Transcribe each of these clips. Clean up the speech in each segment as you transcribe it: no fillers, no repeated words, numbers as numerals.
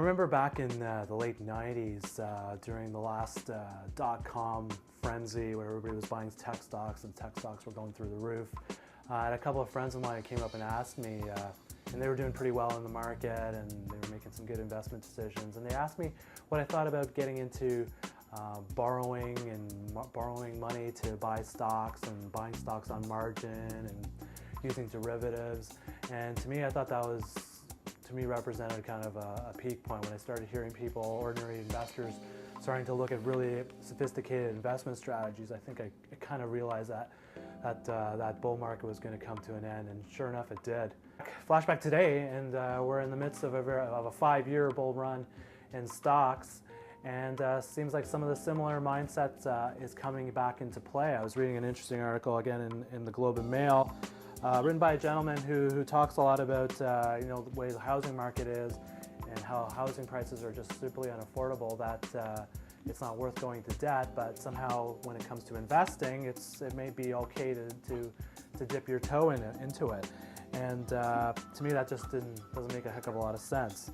remember back in the late 90s during the last dot-com frenzy where everybody was buying tech stocks and tech stocks were going through the roof. I had a couple of friends of mine who came up and asked me, and they were doing pretty well in the market and they were making some good investment decisions, and they asked me what I thought about getting into borrowing money to buy stocks and buying stocks on margin and using derivatives. And to me, I thought that was, to me, represented kind of a peak point when I started hearing people, ordinary investors, starting to look at really sophisticated investment strategies. I think I kind of realized that bull market was going to come to an end, and sure enough, it did. Flashback today, and we're in the midst of a 5-year bull run in stocks, and seems like some of the similar mindsets is coming back into play. I was reading an interesting article again in the Globe and Mail, written by a gentleman who talks a lot about the way the housing market is and how housing prices are just simply unaffordable, that it's not worth going to debt, but somehow when it comes to investing, it may be okay to dip your toe into it. And to me, that just doesn't make a heck of a lot of sense.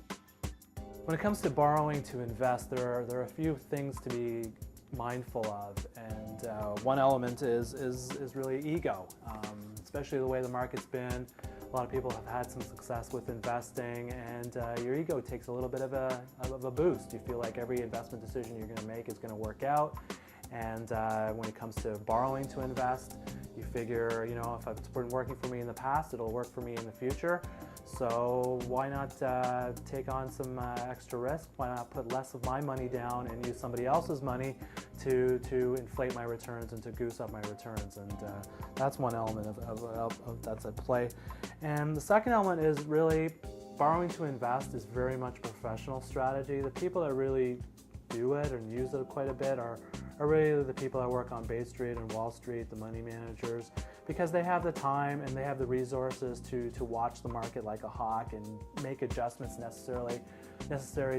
When it comes to borrowing to invest, there are a few things to be mindful of, and one element is really ego, especially the way the market's been. A lot of people have had some success with investing, and your ego takes a little bit of a boost. You feel like every investment decision you're going to make is going to work out, and when it comes to borrowing to invest, you figure, if it's been working for me in the past, it'll work for me in the future. So why not take on some extra risk? Why not put less of my money down and use somebody else's money to inflate my returns and to goose up my returns? And that's one element of that's at play. And the second element is really borrowing to invest is very much a professional strategy. The people that really do it and use it quite a bit are really the people that work on Bay Street and Wall Street, the money managers, because they have the time and they have the resources to watch the market like a hawk and make adjustments necessary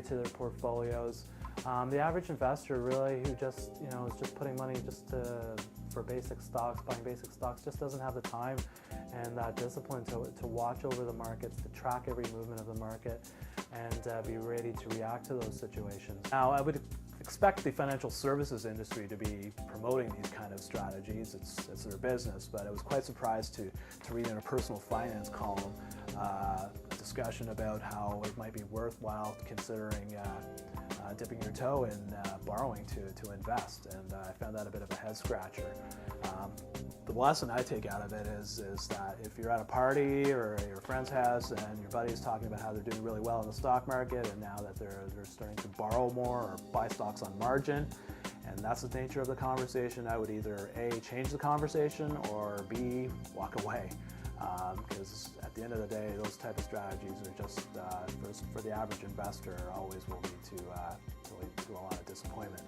to their portfolios. The average investor really who just is just putting money for basic stocks, buying basic stocks, just doesn't have the time and that discipline to watch over the markets, to track every movement of the market, and be ready to react to those situations. Now, I would expect the financial services industry to be promoting these kind of strategies. It's their business, but I was quite surprised to read in a personal finance column a discussion about how it might be worthwhile considering dipping your toe in borrowing to invest, and I found that a bit of a head scratcher. The lesson I take out of it is that if you're at a party or your friend's house and your buddy is talking about how they're doing really well in the stock market and now that they're starting to borrow more or buy stocks on margin, and that's the nature of the conversation, I would either A, change the conversation, or B, walk away. Because at the end of the day, those type of strategies are just, for the average investor, always will lead to a lot of disappointment.